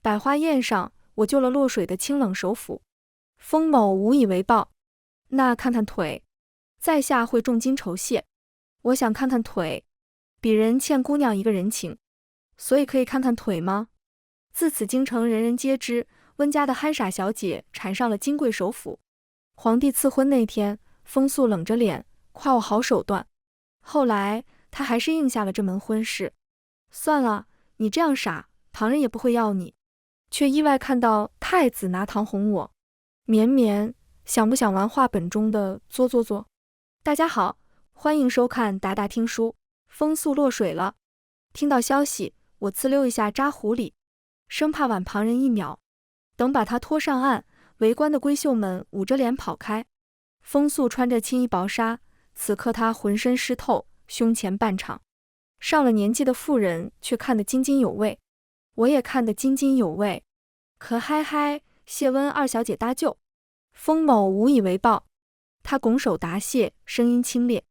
百花宴上，我救了落水的清冷首府，封某无以为报。那看看腿，在下会重金酬谢。我想看看腿，鄙人欠姑娘一个人情，所以可以看看腿吗？自此京城人人皆知，温家的憨傻小姐缠上了金贵首府。皇帝赐婚那天，风素冷着脸夸我好手段，后来他还是应下了这门婚事。算了，你这样傻，旁人也不会要你。却意外看到太子拿糖哄我。绵绵，想不想玩话本中的作？大家好，欢迎收看达达听书。风速落水了，听到消息，我呲溜一下扎湖里，生怕晚旁人一秒。等把他拖上岸，围观的闺秀们捂着脸跑开。风速穿着青衣薄纱，此刻他浑身湿透，胸前半场。上了年纪的妇人却看得津津有味，我也看得津津有味。可嗨嗨，谢温二小姐搭救。风某无以为报。他拱手答谢，声音清冽。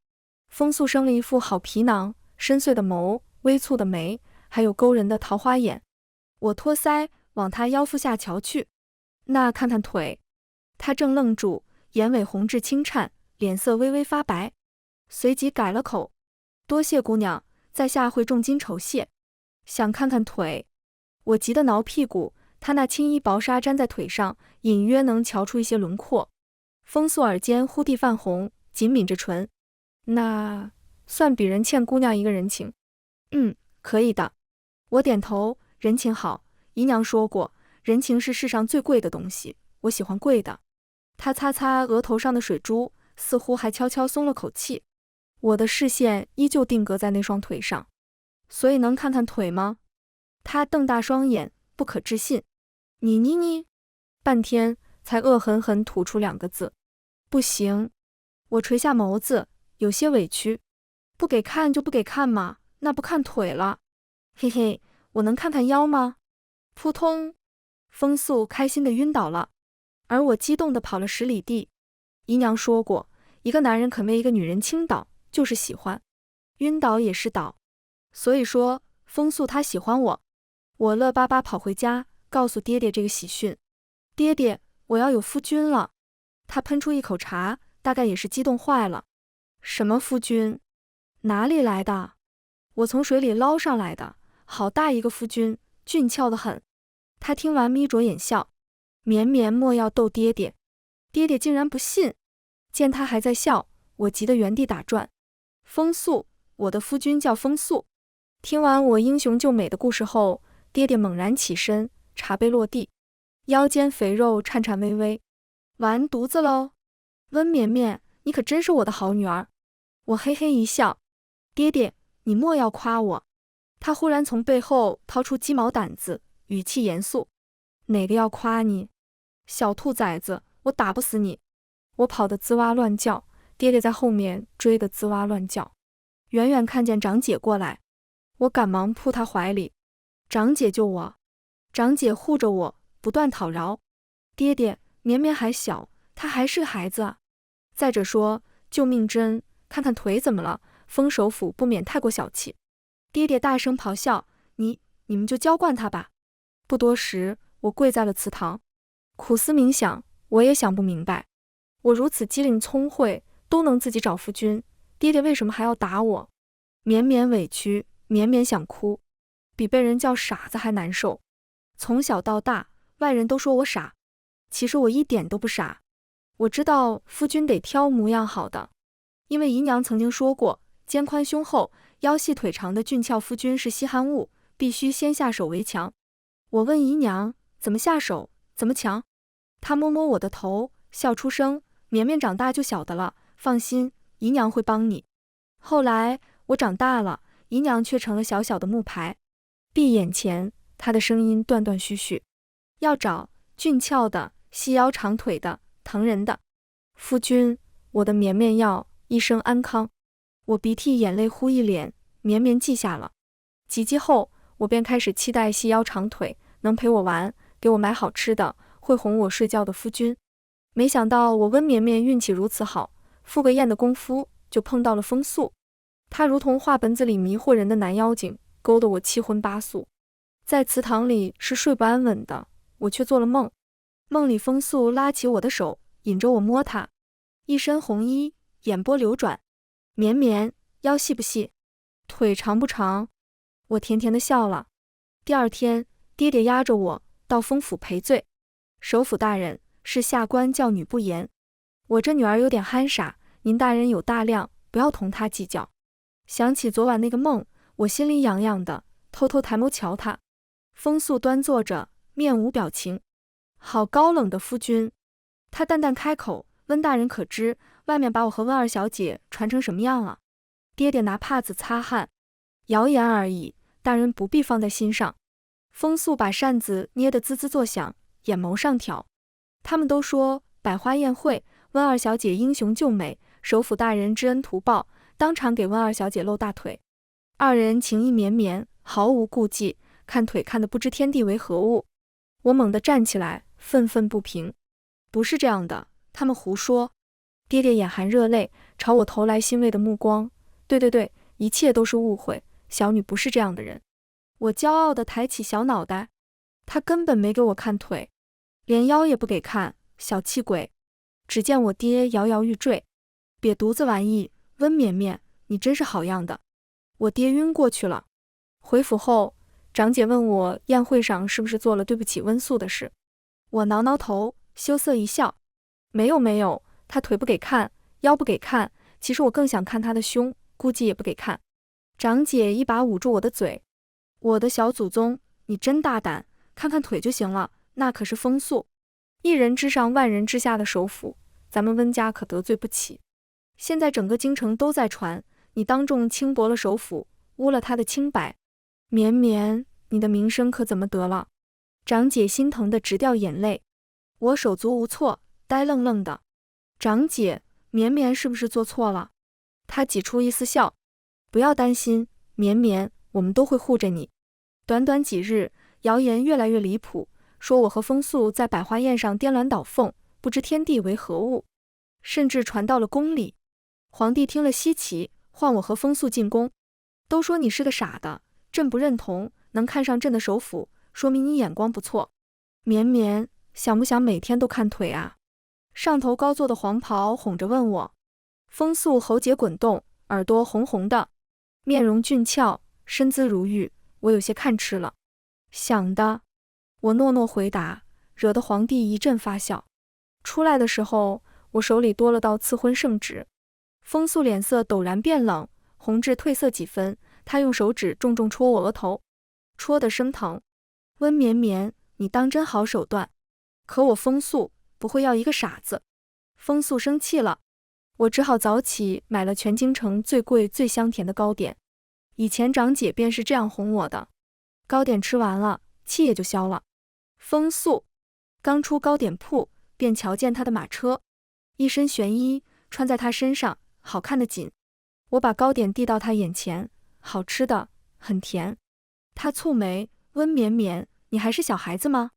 风速生了一副好皮囊，深邃的眸，微蹙的眉，还有勾人的桃花眼。我托腮往他腰腹下瞧去，那看看腿。他正愣住，眼尾红至轻颤，脸色微微发白，随即改了口：多谢姑娘，在下会重金酬谢。想看看腿。我急得挠屁股，他那青衣薄纱粘在腿上，隐约能瞧出一些轮廓。风素耳尖忽地泛红，紧抿着唇。那算鄙人欠姑娘一个人情。可以的。我点头，人情好，姨娘说过，人情是世上最贵的东西，我喜欢贵的。他擦擦额头上的水珠，似乎还悄悄松了口气。我的视线依旧定格在那双腿上。所以能看看腿吗？他瞪大双眼，不可置信。你，半天才恶狠狠吐出2个字：不行。我垂下眸子，有些委屈。不给看就不给看嘛，那不看腿了。嘿嘿，我能看看腰吗？扑通，风速开心的晕倒了，而我激动的跑了10里地。姨娘说过，一个男人肯为一个女人倾倒，就是喜欢，晕倒也是倒。所以说，风速他喜欢我。我乐巴巴跑回家，告诉爹爹这个喜讯。爹爹，我要有夫君了。他喷出一口茶，大概也是激动坏了。什么夫君？哪里来的？我从水里捞上来的，好大一个夫君，俊俏得很。他听完眯着眼笑。绵绵莫要逗爹爹。爹爹竟然不信。见他还在笑，我急得原地打转。风速，我的夫君叫风速。听完我英雄救美的故事后，爹爹猛然起身，茶杯落地，腰间肥肉颤颤巍巍。完犊子喽！温绵绵，你可真是我的好女儿。我嘿嘿一笑。爹爹，你莫要夸我。他忽然从背后掏出鸡毛掸子，语气严肃。哪个要夸你？小兔崽子，我打不死你。我跑得吱哇乱叫，爹爹在后面追得吱哇乱叫。远远看见长姐过来，我赶忙扑她怀里。长姐救我。长姐护着我，不断讨饶。爹爹，绵绵还小，她还是个孩子啊。再者说，救命针，看看腿怎么了？封首府不免太过小气。爹爹大声咆哮：你们就娇惯他吧。不多时，我跪在了祠堂，苦思冥想，我也想不明白。我如此机灵聪慧，都能自己找夫君，爹爹为什么还要打我？绵绵委屈，绵绵想哭，比被人叫傻子还难受。从小到大，外人都说我傻，其实我一点都不傻。我知道夫君得挑模样好的，因为姨娘曾经说过，肩宽胸厚、腰细腿长的俊俏夫君是稀罕物，必须先下手为强。我问姨娘，怎么下手，怎么强？她摸摸我的头，笑出声：绵绵长大就晓得了，放心，姨娘会帮你。后来我长大了，姨娘却成了小小的木牌。闭眼前，她的声音断断续续：要找俊俏的、细腰长腿的、疼人的夫君，我的绵绵要一生安康。我鼻涕眼泪呼一脸，绵绵记下了。几集后，我便开始期待细腰长腿，能陪我玩，给我买好吃的，会哄我睡觉的夫君。没想到我温绵绵运气如此好，赴个宴的功夫就碰到了风速。他如同画本子里迷惑人的男妖精，勾得我七荤八素。在祠堂里是睡不安稳的，我却做了梦。梦里风素拉起我的手，引着我摸她，一身红衣，眼波流转。绵绵，腰细不细？腿长不长？我甜甜的笑了。第二天，爹爹押着我到封府赔罪。首府大人，是下官教女不严。我这女儿有点憨傻，您大人有大量，不要同她计较。想起昨晚那个梦，我心里痒痒的，偷偷抬眸瞧她。风素端坐着，面无表情，好高冷的夫君。他淡淡开口，温大人可知外面把我和温二小姐传成什么样了？爹爹拿帕子擦汗，谣言而已，大人不必放在心上。风素把扇子捏得滋滋作响，眼眸上挑。他们都说百花宴会，温二小姐英雄救美，首府大人知恩图报，当场给温二小姐露大腿。二人情意绵绵，毫无顾忌，看腿看得不知天地为何物。我猛地站起来，愤愤不平。不是这样的，他们胡说。爹爹眼含热泪，朝我投来欣慰的目光。对，一切都是误会，小女不是这样的人。我骄傲地抬起小脑袋，他根本没给我看腿，连腰也不给看，小气鬼。只见我爹摇摇欲坠。瘪犊子玩意，温绵绵，你真是好样的。我爹晕过去了。回府后，长姐问我宴会上是不是做了对不起温素的事。我挠挠头，羞涩一笑，没有，他腿不给看，腰不给看，其实我更想看他的胸，估计也不给看。长姐一把捂住我的嘴，我的小祖宗，你真大胆，看看腿就行了，那可是风素，一人之上万人之下的首府，咱们温家可得罪不起。现在整个京城都在传，你当众轻薄了首府，污了他的清白。绵绵，你的名声可怎么得了？长姐心疼得直掉眼泪。我手足无措，呆愣愣的。长姐，绵绵是不是做错了？她挤出一丝笑。不要担心，绵绵，我们都会护着你。短短几日，谣言越来越离谱，说我和风素在百花宴上颠鸾倒凤，不知天地为何物，甚至传到了宫里。皇帝听了稀奇，唤我和风素进宫。都说你是个傻的，朕不认同，能看上朕的首府，说明你眼光不错。绵绵，想不想每天都看腿啊？上头高坐的黄袍哄着问我。风素喉结滚动，耳朵红红的，面容俊俏，身姿如玉，我有些看吃了。想的，我诺诺回答，惹得皇帝一阵发笑。出来的时候，我手里多了道赐婚圣旨。风素脸色陡然变冷，红至褪色几分，她用手指重重戳我额头，戳得生疼。温绵绵，你当真好手段，可我风素不会要一个傻子。风素生气了，我只好早起买了全京城最贵最香甜的糕点。以前长姐便是这样哄我的。糕点吃完了，气也就消了。风素刚出糕点铺，便瞧见她的马车，一身玄衣穿在她身上，好看得紧。我把糕点递到她眼前，好吃的，很甜。她蹙眉，温绵绵，你还是小孩子吗？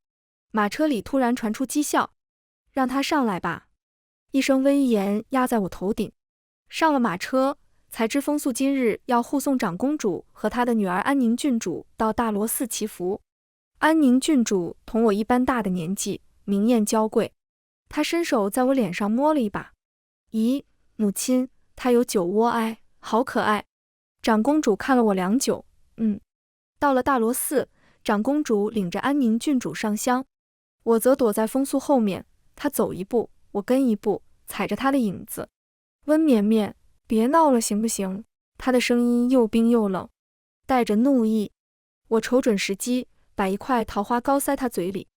马车里突然传出讥笑，让他上来吧。一声威严压在我头顶。上了马车，才知风素今日要护送长公主和她的女儿安宁郡主到大罗寺祈福。安宁郡主同我一般大的年纪，明艳娇贵。她伸手在我脸上摸了一把。咦，母亲，她有酒窝哀，好可爱。长公主看了我良久，到了大罗寺，长公主领着安宁郡主上香，我则躲在风素后面，她走一步，我跟一步，踩着她的影子。温绵绵，别闹了行不行？她的声音又冰又冷，带着怒意。我瞅准时机，把一块桃花糕塞她嘴里。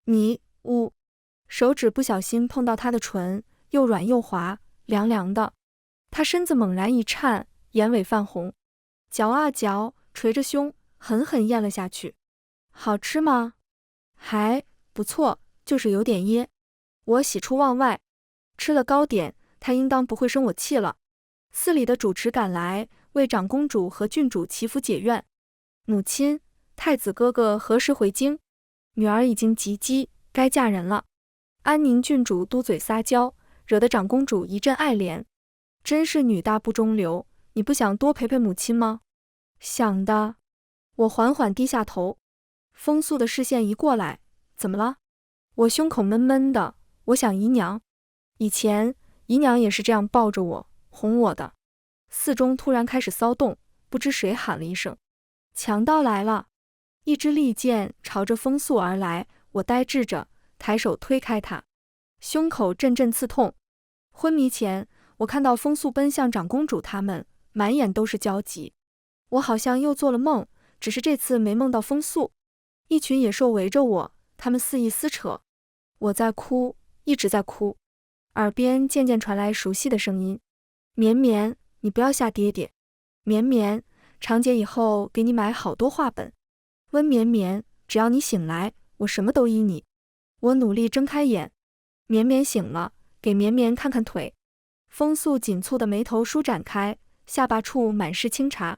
你，手指不小心碰到她的唇，又软又滑，凉凉的。她身子猛然一颤，眼尾泛红，嚼啊嚼，捶着胸，狠狠咽了下去。好吃吗？还不错，就是有点噎。我喜出望外，吃了糕点，她应当不会生我气了。寺里的主持赶来，为长公主和郡主祈福解怨。母亲，太子哥哥何时回京？女儿已经及笄，该嫁人了。安宁郡主嘟嘴撒娇，惹得长公主一阵爱怜。真是女大不中留，你不想多陪陪母亲吗？想的。我缓缓低下头。风素的视线移过来，怎么了？我胸口闷闷的，我想姨娘。以前姨娘也是这样抱着我，哄我的。四中突然开始骚动，不知谁喊了一声：强盗来了！一支利箭朝着风素而来，我呆滞着，抬手推开他，胸口阵阵刺痛。昏迷前，我看到风素奔向长公主他们，满眼都是焦急。我好像又做了梦，只是这次没梦到风素。一群野兽围着我，他们肆意撕扯。我在哭，一直在哭。耳边渐渐传来熟悉的声音：绵绵，你不要吓爹爹。绵绵，长姐以后给你买好多画本。温绵绵，只要你醒来，我什么都依你。我努力睁开眼，绵绵醒了，给绵绵看看腿。风素紧蹙的眉头舒展开，下巴处满是清茶，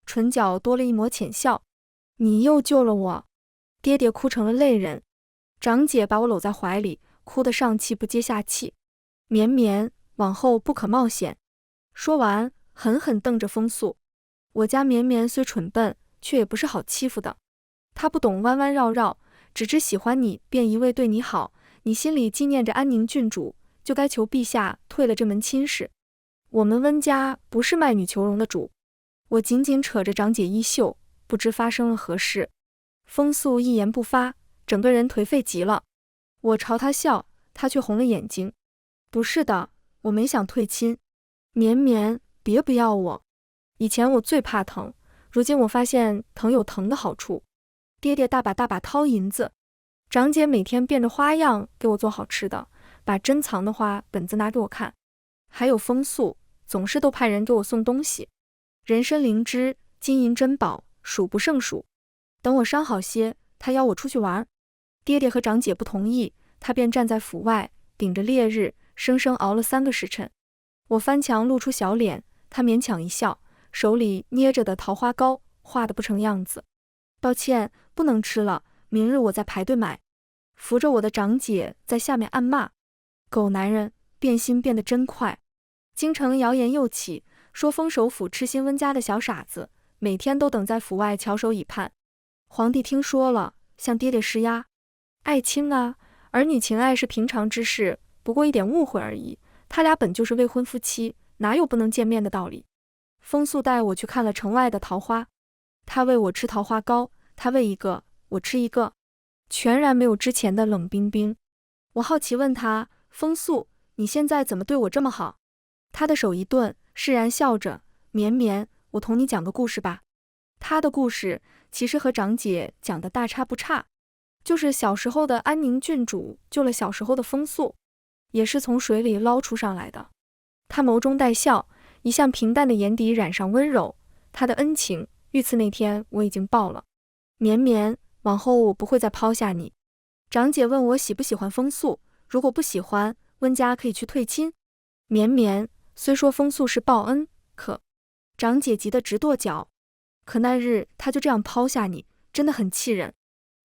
唇角多了一抹浅笑。你又救了我。爹爹哭成了泪人，长姐把我搂在怀里，哭得上气不接下气。绵绵，往后不可冒险。说完，狠狠瞪着风素。我家绵绵虽蠢笨，却也不是好欺负的。她不懂弯弯绕绕，只知喜欢你便一味对你好，你心里纪念着安宁郡主，就该求陛下退了这门亲事。我们温家不是卖女求荣的主。我紧紧扯着长姐衣袖，不知发生了何事。风素一言不发，整个人颓废极了。我朝她笑，她却红了眼睛。不是的，我没想退亲。绵绵，别不要我。以前我最怕疼，如今我发现疼有疼的好处。爹爹大把大把掏银子，长姐每天变着花样给我做好吃的，把珍藏的花本子拿给我看。还有风素，总是都派人给我送东西，人参灵芝、金银珍宝，数不胜数。等我伤好些，他邀我出去玩。爹爹和长姐不同意，他便站在府外，顶着烈日，生生熬了3个时辰。我翻墙露出小脸，他勉强一笑，手里捏着的桃花糕化得不成样子。抱歉，不能吃了，明日我再排队买。扶着我的长姐在下面暗骂：狗男人，变心变得真快。京城谣言又起，说封首府痴心温家的小傻子，每天都等在府外翘首以盼。皇帝听说了，向爹爹施压。爱卿啊，儿女情爱是平常之事，不过一点误会而已。他俩本就是未婚夫妻，哪有不能见面的道理？风素带我去看了城外的桃花，他喂我吃桃花糕，他喂一个，我吃一个，全然没有之前的冷冰冰。我好奇问他：风素，你现在怎么对我这么好？他的手一顿，释然笑着：绵绵，我同你讲个故事吧。他的故事其实和长姐讲的大差不差，就是小时候的安宁郡主救了小时候的风素，也是从水里捞出上来的。他眸中带笑，一向平淡的眼底染上温柔。他的恩情，遇刺那天我已经报了。绵绵，往后我不会再抛下你。长姐问我喜不喜欢风素，如果不喜欢，温家可以去退亲。绵绵，虽说风素是报恩，可……长姐急得直跺脚。可那日他就这样抛下你，真的很气人。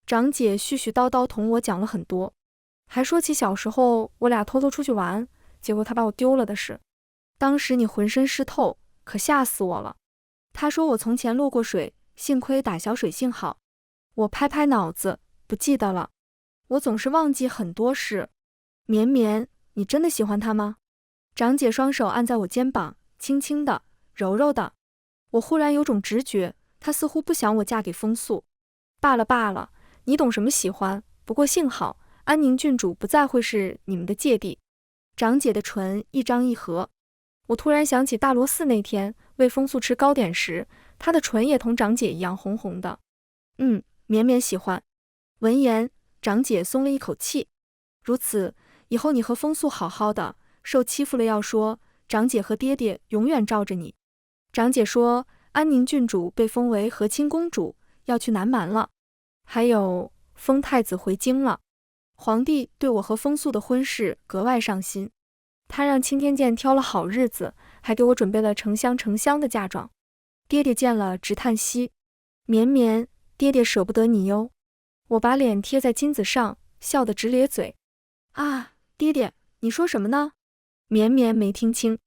长姐絮絮叨叨同我讲了很多，还说起小时候我俩偷偷出去玩，结果他把我丢了的事。当时你浑身湿透，可吓死我了。他说我从前落过水，幸亏打小水性好。我拍拍脑子，不记得了。我总是忘记很多事。绵绵，你真的喜欢他吗？长姐双手按在我肩膀，轻轻的，柔柔的。我忽然有种直觉，她似乎不想我嫁给风素。罢了罢了，你懂什么喜欢？不过幸好安宁郡主不再会是你们的芥蒂。长姐的唇一张一合，我突然想起大罗寺那天喂风素吃糕点时，她的唇也同长姐一样红红的。绵绵喜欢。闻言，长姐松了一口气。如此，以后你和风素好好的，受欺负了要说，长姐和爹爹永远罩着你。长姐说，安宁郡主被封为和亲公主，要去南蛮了。还有，封太子回京了。皇帝对我和风素的婚事格外上心，他让钦天监挑了好日子，还给我准备了成箱成箱的嫁妆。爹爹见了直叹息：绵绵，爹爹舍不得你哟。我把脸贴在金子上，笑得直咧嘴。啊，爹爹，你说什么呢？绵绵没听清，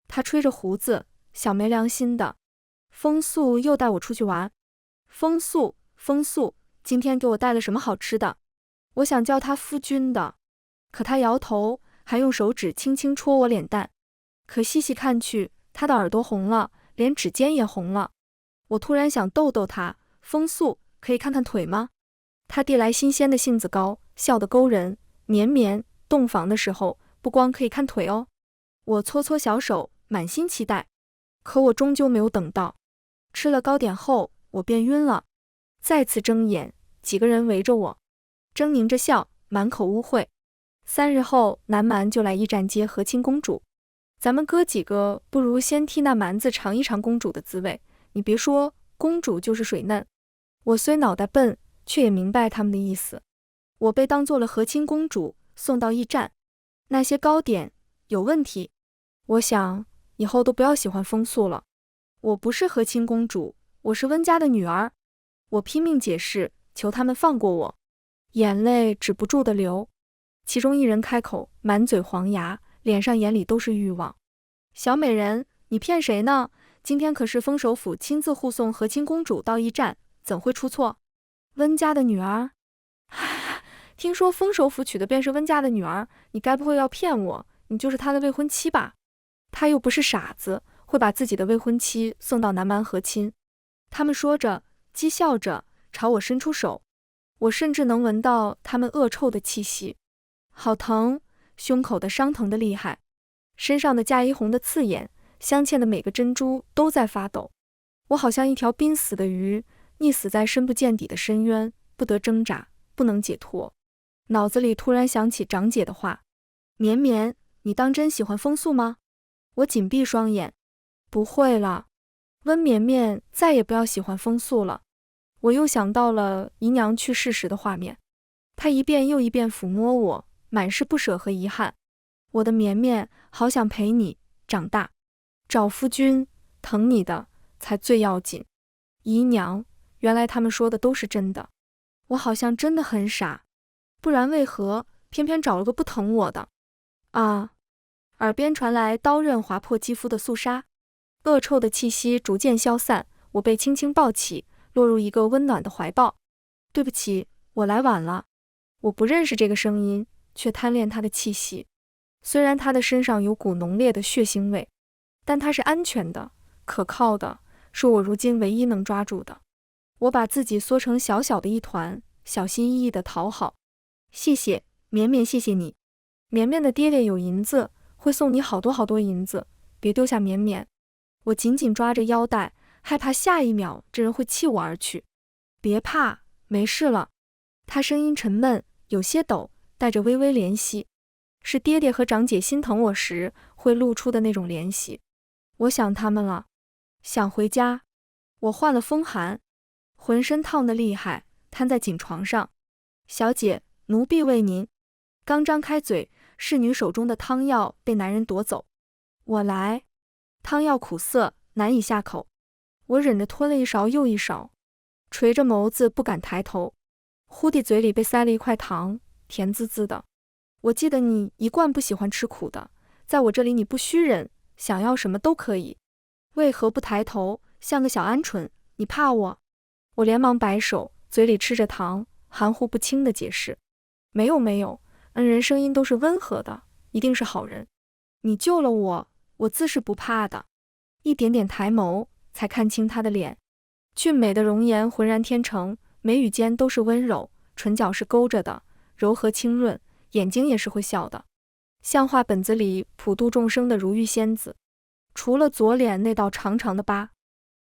他吹着胡子，小没良心的。风素又带我出去玩。风素，今天给我带了什么好吃的？我想叫他夫君的，可他摇头，还用手指轻轻戳我脸蛋。可细细看去，他的耳朵红了，连指尖也红了。我突然想逗逗他，风素，可以看看腿吗？他递来新鲜的杏子糕，笑得勾人。绵绵，洞房的时候，不光可以看腿哦。我搓搓小手，满心期待。可我终究没有等到。吃了糕点后，我便晕了。再次睁眼，几个人围着我，狰狞着笑，满口污秽。3日后，南蛮就来驿站接和亲公主。咱们哥几个不如先替那蛮子尝一尝公主的滋味。你别说，公主就是水嫩。我虽脑袋笨，却也明白他们的意思。我被当做了和亲公主，送到驿站。那些糕点有问题。我想以后都不要喜欢风素了。我不是和亲公主，我是温家的女儿。我拼命解释，求他们放过我，眼泪止不住地流。其中一人开口，满嘴黄牙，脸上眼里都是欲望。小美人，你骗谁呢？今天可是封首府亲自护送和亲公主到驿站，怎会出错？温家的女儿？听说封首府娶的便是温家的女儿，你该不会要骗我？你就是他的未婚妻吧？他又不是傻子，会把自己的未婚妻送到南蛮和亲。他们说着，讥笑着，朝我伸出手。我甚至能闻到他们恶臭的气息，好疼，胸口的伤疼的厉害，身上的嫁衣红的刺眼，镶嵌的每个珍珠都在发抖。我好像一条濒死的鱼，溺死在深不见底的深渊，不得挣扎，不能解脱。脑子里突然想起长姐的话：绵绵，你当真喜欢风素吗？我紧闭双眼，不会了，温绵绵再也不要喜欢风素了。我又想到了姨娘去世时的画面，她一遍又一遍抚摸我，满是不舍和遗憾。我的绵绵，好想陪你长大，找夫君，疼你的才最要紧。姨娘，原来他们说的都是真的，我好像真的很傻，不然为何偏偏找了个不疼我的？啊！耳边传来刀刃划破肌肤的肃杀，恶臭的气息逐渐消散，我被轻轻抱起，落入一个温暖的怀抱。对不起，我来晚了。我不认识这个声音，却贪恋他的气息。虽然他的身上有股浓烈的血腥味，但他是安全的，可靠的，是我如今唯一能抓住的。我把自己缩成小小的一团，小心翼翼地讨好。谢谢，绵绵，谢谢你。绵绵的爹爹有银子，会送你好多好多银子，别丢下绵绵。我紧紧抓着腰带，害怕下一秒这人会弃我而去。别怕，没事了。他声音沉闷，有些抖，带着微微怜惜，是爹爹和长姐心疼我时会露出的那种怜惜。我想他们了，想回家。我患了风寒，浑身烫得厉害，瘫在锦床上。小姐，奴婢为您。刚张开嘴，侍女手中的汤药被男人夺走。我来。汤药苦涩，难以下口。我忍着吞了一勺又一勺，垂着眸子不敢抬头。忽地嘴里被塞了一块糖，甜滋滋的。我记得你一贯不喜欢吃苦的，在我这里你不虚忍，想要什么都可以。为何不抬头，像个小鹌鹑？你怕我？我连忙摆手，嘴里吃着糖，含糊不清地解释：没有没有，恩人声音都是温和的，一定是好人。你救了我，我自是不怕的。一点点抬眸，才看清他的脸，俊美的容颜浑然天成，眉宇间都是温柔，唇角是勾着的，柔和清润，眼睛也是会笑的，像画本子里普度众生的如玉仙子。除了左脸那道长长的疤，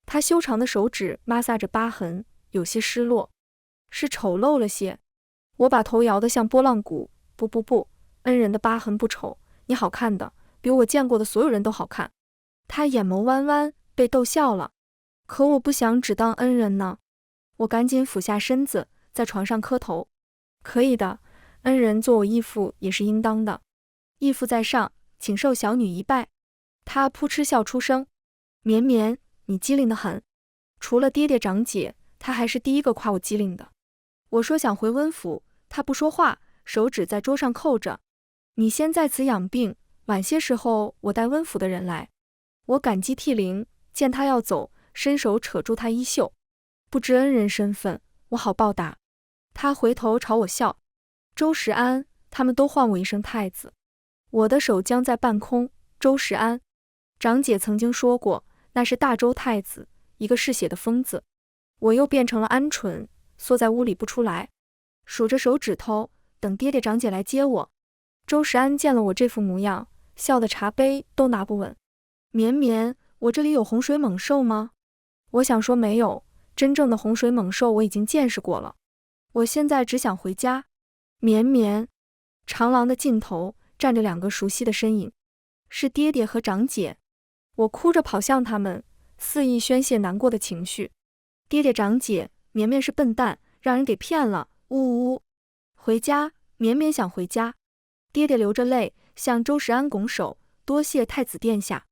他修长的手指抹挲着疤痕，有些失落，是丑陋了些。我把头摇得像拨浪鼓，不，恩人的疤痕不丑，你好看的，比我见过的所有人都好看。他眼眸弯弯，被逗笑了。可我不想只当恩人呢。我赶紧俯下身子，在床上磕头。可以的，恩人做我义父也是应当的。义父在上，请受小女一拜。他扑哧笑出声：绵绵，你机灵得很。除了爹爹长姐，他还是第一个夸我机灵的。我说想回温府，他不说话，手指在桌上扣着。你先在此养病，晚些时候我带温府的人来。我感激涕零，见他要走，伸手扯住他衣袖。不知恩人身份，我好报答。他回头朝我笑。周时安，他们都唤我一声太子。我的手僵在半空。周时安，长姐曾经说过，那是大周太子，一个嗜血的疯子。我又变成了鹌鹑，缩在屋里不出来，数着手指头，等爹爹长姐来接我。周时安见了我这副模样，笑得茶杯都拿不稳。绵绵，我这里有洪水猛兽吗？我想说没有，真正的洪水猛兽我已经见识过了。我现在只想回家。绵绵，长廊的尽头站着2个熟悉的身影，是爹爹和长姐。我哭着跑向他们，肆意宣泄难过的情绪。爹爹长姐，绵绵是笨蛋，让人给骗了，呜呜呜。回家，绵绵想回家。爹爹流着泪向周时安拱手，多谢太子殿下。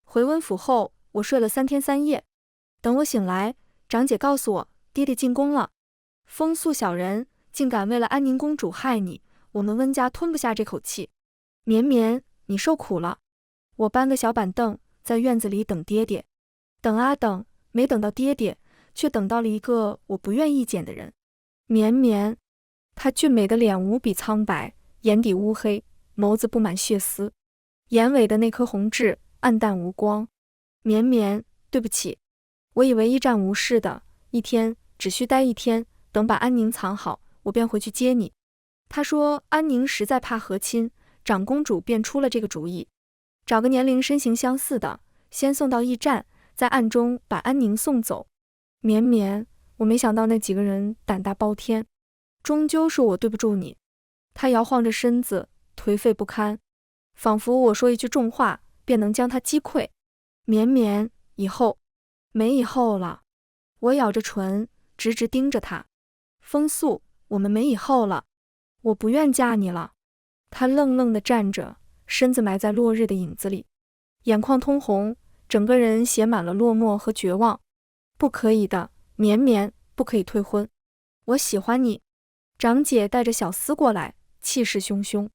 回温府后，我睡了3天3夜。等我醒来，长姐告诉我，爹爹进宫了。风素小人，竟敢为了安宁公主害你，我们温家吞不下这口气。绵绵，你受苦了。我搬个小板凳，在院子里等爹爹。等啊等，没等到爹爹，却等到了一个我不愿意见的人。绵绵，他俊美的脸无比苍白，眼底乌黑，眸子布满血丝，眼尾的那颗红痣暗淡无光。绵绵，对不起，我以为一战无事的，一天只需待1天，等把安宁藏好，我便回去接你。他说安宁实在怕和亲，长公主便出了这个主意，找个年龄身形相似的，先送到驿站，在暗中把安宁送走。绵绵，我没想到那几个人胆大包天，终究是我对不住你。他摇晃着身子，颓废不堪，仿佛我说一句重话，便能将他击溃。绵绵，以后没以后了。我咬着唇，直直盯着他。风素，我们没以后了，我不愿嫁你了。他愣愣地站着，身子埋在落日的影子里，眼眶通红，整个人写满了落寞和绝望。不可以的，绵绵，不可以退婚。我喜欢你。长姐带着小厮过来，气势汹汹。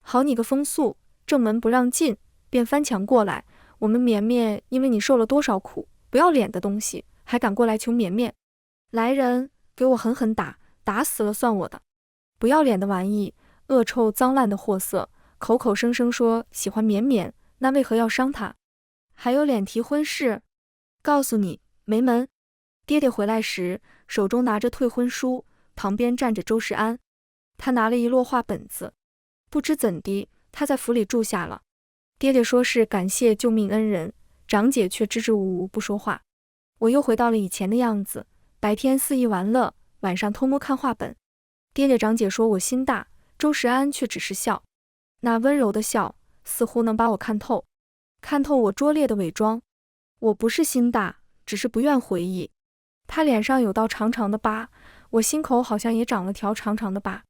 好你个风素，正门不让进，便翻墙过来。我们绵绵因为你受了多少苦，不要脸的东西，还敢过来求绵绵。来人，给我狠狠打，打死了算我的。不要脸的玩意，恶臭脏烂的货色，口口声声说喜欢绵绵，那为何要伤他？还有脸提婚事？告诉你，没门。爹爹回来时，手中拿着退婚书，旁边站着周时安。他拿了一摞画本子，不知怎的，他在府里住下了。爹爹说是感谢救命恩人，长姐却支支吾吾不说话。我又回到了以前的样子，白天肆意玩乐，晚上偷摸看画本。爹爹长姐说我心大，周时安却只是笑，那温柔的笑似乎能把我看透，看透我拙劣的伪装。我不是心大，只是不愿回忆。他脸上有道长长的疤，我心口好像也长了条长长的疤。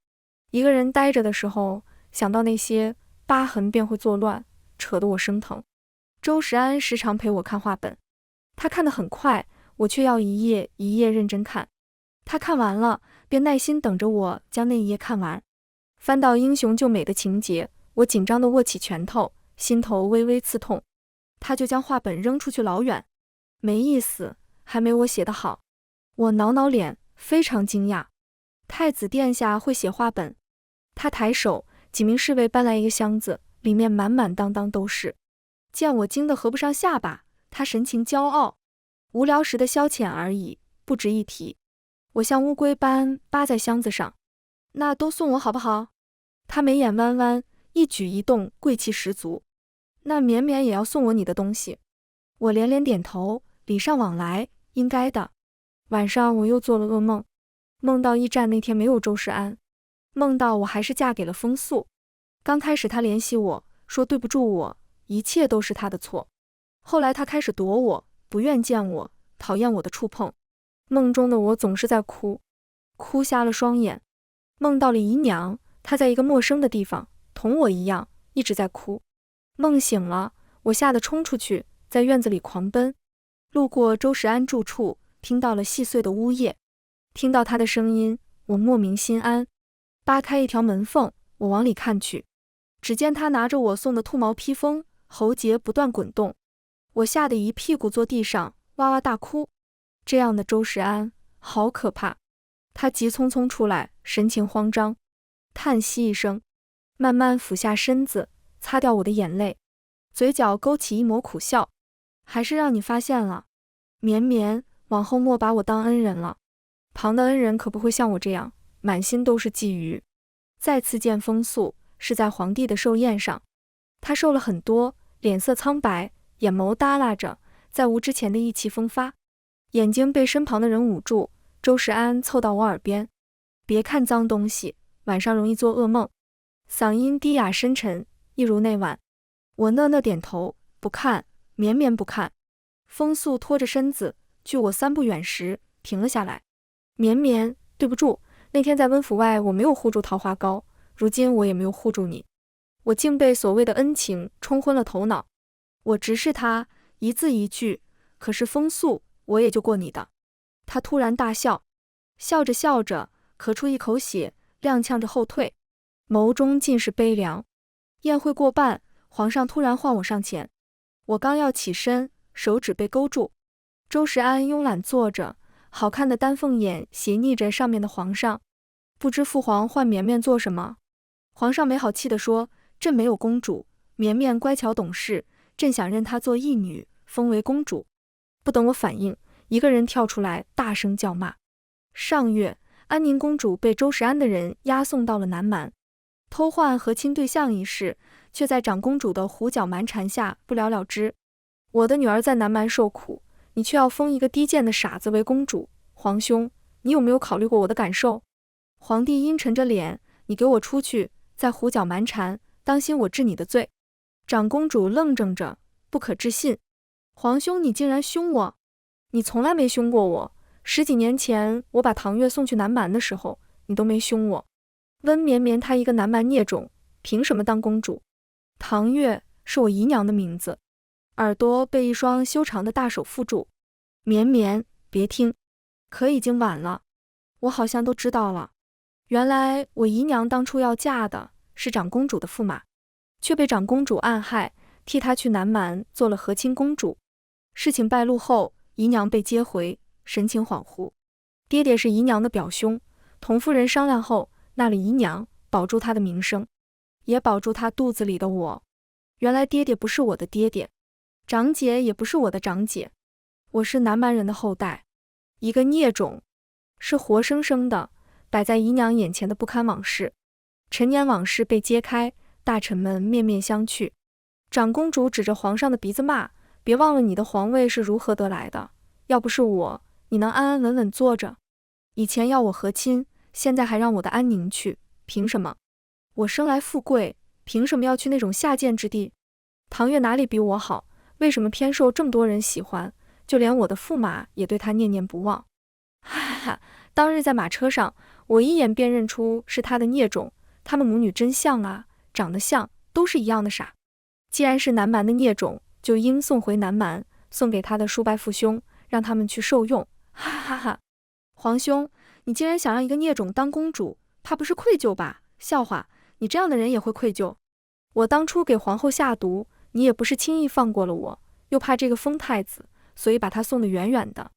一个人呆着的时候，想到那些疤痕便会作乱，扯得我生疼。周时安时常陪我看画本，他看得很快，我却要一页一页认真看。他看完了，便耐心等着我将那一页看完。翻到英雄救美的情节，我紧张地握起拳头，心头微微刺痛。他就将画本扔出去老远，没意思，还没我写得好。我挠挠脸，非常惊讶，太子殿下会写画本。他抬手，几名侍卫搬来一个箱子，里面满满当当都是。见我惊得合不上下巴，他神情骄傲，无聊时的消遣而已，不值一提。我像乌龟般扒在箱子上，那都送我好不好？他眉眼弯弯，一举一动贵气十足。那绵绵也要送我你的东西。我连连点头，礼尚往来，应该的。晚上我又做了噩梦，梦到驿站那天没有周时安，梦到我还是嫁给了风素。刚开始他联系我说对不住我，一切都是他的错。后来他开始躲我，不愿见我，讨厌我的触碰。梦中的我总是在哭，哭瞎了双眼。梦到了姨娘，她在一个陌生的地方，同我一样，一直在哭。梦醒了，我吓得冲出去，在院子里狂奔。路过周时安住处，听到了细碎的呜咽，听到他的声音，我莫名心安。扒开一条门缝，我往里看去，只见他拿着我送的兔毛披风，喉结不断滚动。我吓得一屁股坐地上，哇哇大哭。这样的周时安，好可怕。他急匆匆出来，神情慌张，叹息一声，慢慢俯下身子，擦掉我的眼泪，嘴角勾起一抹苦笑。还是让你发现了，绵绵，往后莫把我当恩人了。旁的恩人可不会像我这样，满心都是觊觎。再次见风素，是在皇帝的寿宴上，他瘦了很多，脸色苍白，眼眸耷拉着，再无之前的意气风发，眼睛被身旁的人捂住。周时安凑到我耳边，别看脏东西，晚上容易做噩梦。嗓音低哑深沉，一如那晚。我讷讷点头，不看，绵绵不看。风素拖着身子，距我3步远时停了下来。绵绵，对不住，那天在温府外我没有护住桃花糕，如今我也没有护住你。我竟被所谓的恩情冲昏了头脑。我直视他，一字一句，可是风素，我也救过你的。他突然大笑，笑着笑着，咳出一口血，踉跄着后退，眸中尽是悲凉。宴会过半，皇上突然唤我上前，我刚要起身，手指被勾住。周时安慵懒坐着，好看的丹凤眼斜睨着上面的皇上，不知父皇唤绵绵做什么。皇上没好气地说，朕没有公主，绵绵乖巧懂事，朕想认她做义女，封为公主。不等我反应，一个人跳出来大声叫骂。上月，安宁公主被周时安的人押送到了南蛮，偷换和亲对象一事，却在长公主的胡搅蛮缠下不了了之。我的女儿在南蛮受苦，你却要封一个低贱的傻子为公主，皇兄，你有没有考虑过我的感受？皇帝阴沉着脸，你给我出去，再胡搅蛮缠，当心我治你的罪。长公主愣怔着，不可置信，皇兄，你竟然凶我？你从来没凶过我，10几年前我把唐月送去南蛮的时候，你都没凶我。温绵绵她一个南蛮孽种，凭什么当公主？唐月是我姨娘的名字。耳朵被一双修长的大手缚住。绵绵，别听，可已经晚了。我好像都知道了，原来我姨娘当初要嫁的是长公主的驸马，却被长公主暗害，替她去南蛮做了和亲公主。事情败露后，姨娘被接回，神情恍惚。爹爹是姨娘的表兄，同夫人商量后，纳了姨娘，保住她的名声，也保住她肚子里的我。原来爹爹不是我的爹爹，长姐也不是我的长姐，我是南蛮人的后代，一个孽种，是活生生的摆在姨娘眼前的不堪往事。陈年往事被揭开，大臣们面面相觑。长公主指着皇上的鼻子骂，别忘了你的皇位是如何得来的，要不是我，你能安安稳稳坐着？以前要我和亲，现在还让我的安宁去，凭什么？我生来富贵，凭什么要去那种下贱之地？唐月哪里比我好？为什么偏受这么多人喜欢？就连我的驸马也对他念念不忘。哈哈哈！当日在马车上，我一眼便认出是他的孽种，他们母女真像啊，长得像，都是一样的傻。既然是南蛮的孽种，就应送回南蛮，送给他的叔伯父兄，让他们去受用。哈哈哈！皇兄，你竟然想让一个孽种当公主，怕不是愧疚吧？笑话，你这样的人也会愧疚。我当初给皇后下毒，你也不是轻易放过了我，又怕这个疯太子，所以把他送得远远的。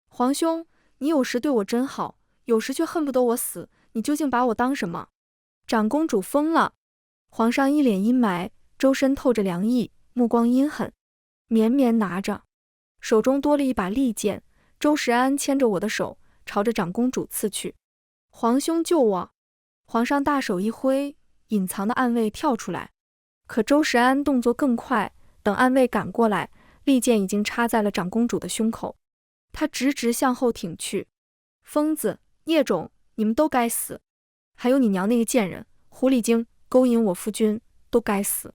皇兄，你有时对我真好，有时却恨不得我死，你究竟把我当什么？长公主疯了。皇上一脸阴霾，周身透着凉意，目光阴狠。绵绵拿着，手中多了一把利剑。周时安牵着我的手，朝着长公主刺去。皇兄救我！皇上大手一挥，隐藏的暗卫跳出来。可周时安动作更快，等暗卫赶过来，利剑已经插在了长公主的胸口。他直直向后挺去。疯子，孽种，你们都该死！还有你娘那个贱人，狐狸精，勾引我夫君，都该死！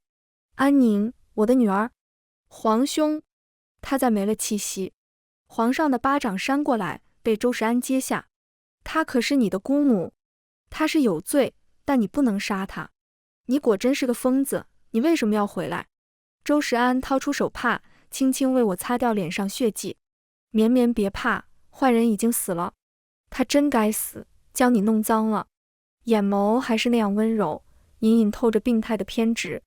安宁，我的女儿！皇兄！他再没了气息。皇上的巴掌扇过来，被周时安接下。她可是你的姑母，她是有罪，但你不能杀她。你果真是个疯子，你为什么要回来？周时安掏出手帕，轻轻为我擦掉脸上血迹。绵绵别怕，坏人已经死了。他真该死，将你弄脏了。眼眸还是那样温柔，隐隐透着病态的偏执。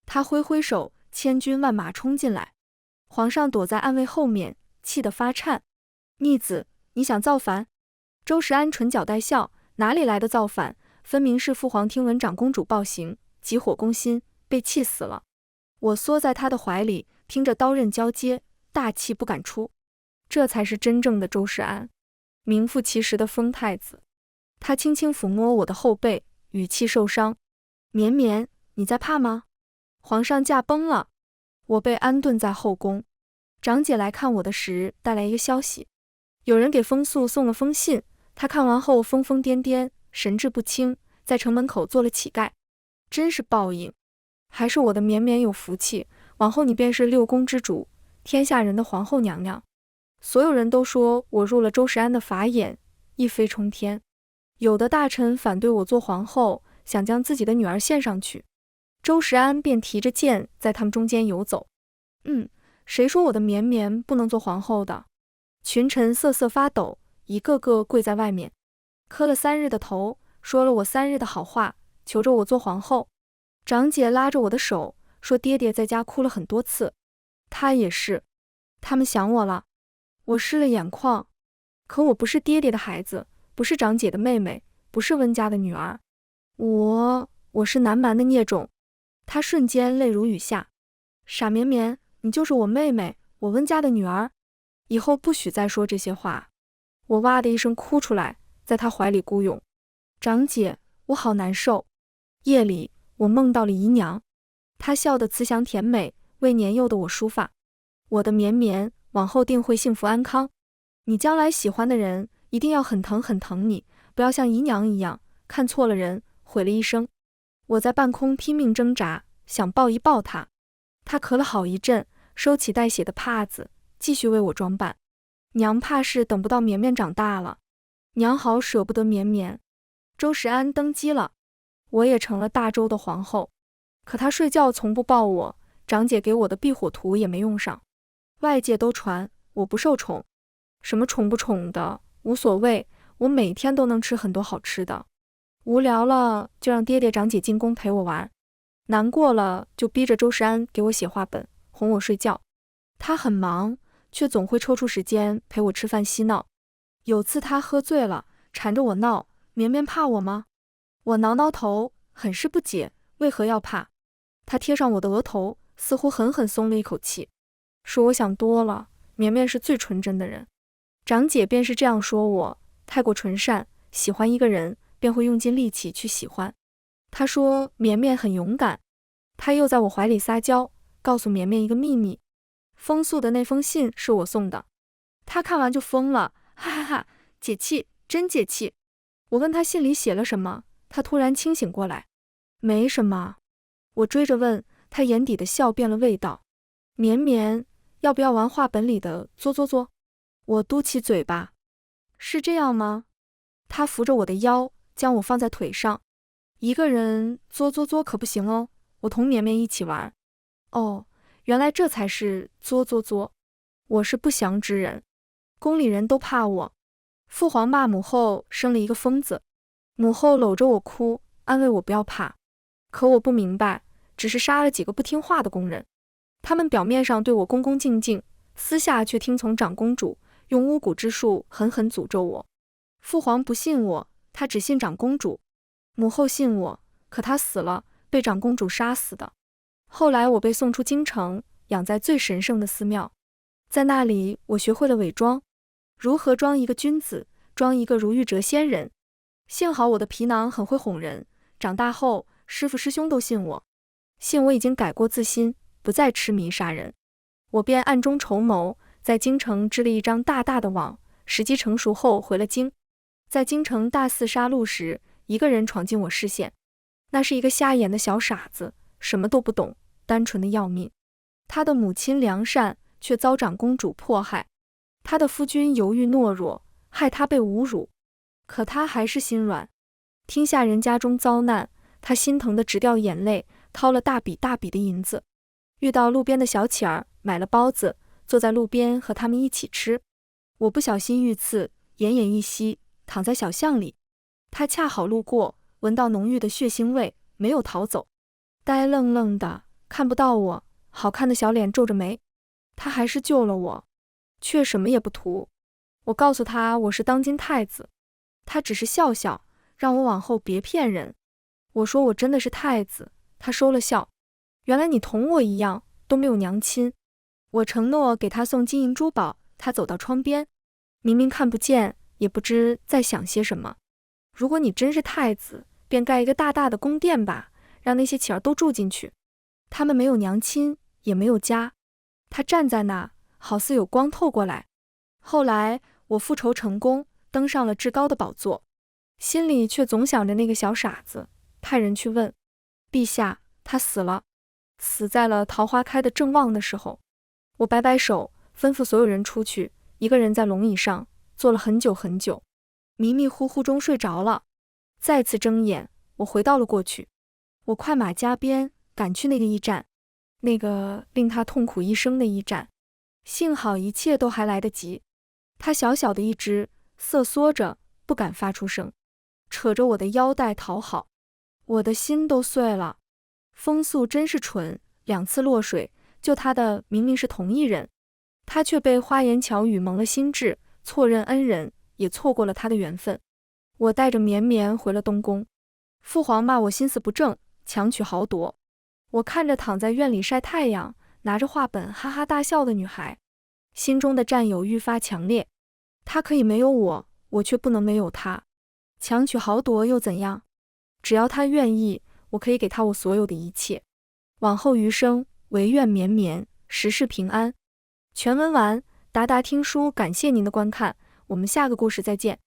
他挥挥手，千军万马冲进来。皇上躲在暗卫后面，气得发颤。逆子，你想造反？周时安唇角带笑，哪里来的造反？分明是父皇听闻长公主暴行，急火攻心，被气死了。我缩在他的怀里，听着刀刃交接，大气不敢出。这才是真正的周时安，名副其实的疯太子。他轻轻抚摸我的后背，语气受伤：绵绵，你在怕吗？皇上驾崩了。我被安顿在后宫，长姐来看我的时带来一个消息，有人给风素送了封信，他看完后疯疯癫癫，神志不清，在城门口做了乞丐。真是报应，还是我的绵绵有福气，往后你便是六宫之主，天下人的皇后娘娘。所有人都说我入了周时安的法眼，一飞冲天。有的大臣反对我做皇后，想将自己的女儿献上去，周时安便提着剑在他们中间游走。谁说我的绵绵不能做皇后的？群臣瑟瑟发抖，一个个跪在外面，磕了3日的头，说了我3日的好话，求着我做皇后。长姐拉着我的手，说爹爹在家哭了很多次，他也是，他们想我了。我湿了眼眶，可我不是爹爹的孩子，不是长姐的妹妹，不是温家的女儿，我是南蛮的孽种。她瞬间泪如雨下。傻绵绵，你就是我妹妹，我温家的女儿，以后不许再说这些话。我哇的一声哭出来，在她怀里孤勇。长姐，我好难受。夜里我梦到了姨娘，她笑得慈祥甜美，为年幼的我梳发。我的绵绵，往后定会幸福安康。你将来喜欢的人一定要很疼很疼你，不要像姨娘一样看错了人，毁了一生。我在半空拼命挣扎，想抱一抱她。她咳了好一阵，收起带血的帕子，继续为我装扮。娘怕是等不到绵绵长大了，娘好舍不得绵绵。周时安登基了，我也成了大周的皇后。可他睡觉从不抱我，长姐给我的避火图也没用上。外界都传我不受宠，什么宠不宠的无所谓，我每天都能吃很多好吃的。无聊了就让爹爹长姐进宫陪我玩，难过了就逼着周时安给我写话本，哄我睡觉。他很忙，却总会抽出时间陪我吃饭嬉闹。有次他喝醉了，缠着我闹，绵绵怕我吗？我挠挠头，很是不解，为何要怕？他贴上我的额头，似乎狠狠松了一口气，说我想多了，绵绵是最纯真的人。长姐便是这样说我，太过纯善，喜欢一个人便会用尽力气去喜欢。她说绵绵很勇敢。她又在我怀里撒娇，告诉绵绵一个秘密，风素的那封信是我送的。她看完就疯了，哈哈哈，解气，真解气。我问她信里写了什么，她突然清醒过来，没什么。我追着问，她眼底的笑变了味道。绵绵，要不要玩话本里的作作作？我嘟起嘴巴，是这样吗？她扶着我的腰，将我放在腿上。一个人作作作可不行哦，我同绵绵一起玩。哦，原来这才是作作作。我是不祥之人，宫里人都怕我。父皇骂母后生了一个疯子，母后搂着我哭，安慰我不要怕。可我不明白，只是杀了几个不听话的宫人，他们表面上对我恭恭敬敬，私下却听从长公主，用巫蛊之术狠狠诅咒我。父皇不信我，他只信长公主。母后信我，可她死了，被长公主杀死的。后来我被送出京城，养在最神圣的寺庙，在那里我学会了伪装，如何装一个君子，装一个如玉谪仙人。幸好我的皮囊很会哄人，长大后师父师兄都信我，信我已经改过自新，不再痴迷杀人。我便暗中筹谋，在京城织了一张大大的网，时机成熟后回了京。在京城大肆杀戮时，一个人闯进我视线，那是一个瞎眼的小傻子，什么都不懂，单纯的要命。他的母亲良善，却遭长公主迫害，他的夫君犹豫懦弱，害他被侮辱，可他还是心软。听下人家中遭难，他心疼得直掉眼泪，掏了大笔大笔的银子。遇到路边的小乞儿，买了包子，坐在路边和他们一起吃。我不小心遇刺，奄奄一息，躺在小巷里。他恰好路过，闻到浓郁的血腥味，没有逃走，呆愣愣的，看不到我，好看的小脸皱着眉。他还是救了我，却什么也不图。我告诉他我是当今太子，他只是笑笑，让我往后别骗人。我说我真的是太子，他收了笑。原来你同我一样，都没有娘亲。我承诺给他送金银珠宝，他走到窗边，明明看不见，也不知在想些什么。如果你真是太子，便盖一个大大的宫殿吧，让那些乞儿都住进去。他们没有娘亲，也没有家。他站在那，好似有光透过来。后来我复仇成功，登上了至高的宝座，心里却总想着那个小傻子，派人去问陛下，他死了，死在了桃花开的正旺的时候。我摆摆手，吩咐所有人出去，一个人在龙椅上坐了很久很久，迷迷糊糊中睡着了。再次睁眼，我回到了过去。我快马加鞭赶去那个驿站，那个令他痛苦一生的驿站。幸好一切都还来得及。他小小的一只，瑟缩着，不敢发出声，扯着我的腰带讨好。我的心都碎了。风素真是蠢，2次落水，救他的明明是同一人，他却被花言巧语蒙了心智，错认恩人，也错过了他的缘分。我带着绵绵回了东宫。父皇骂我心思不正，强取豪夺。我看着躺在院里晒太阳，拿着画本哈哈大笑的女孩，心中的占有愈发强烈。她可以没有我，我却不能没有她。强取豪夺又怎样？只要她愿意，我可以给她我所有的一切。往后余生，唯愿绵绵，时事平安。全文完，达达听书感谢您的观看，我们下个故事再见。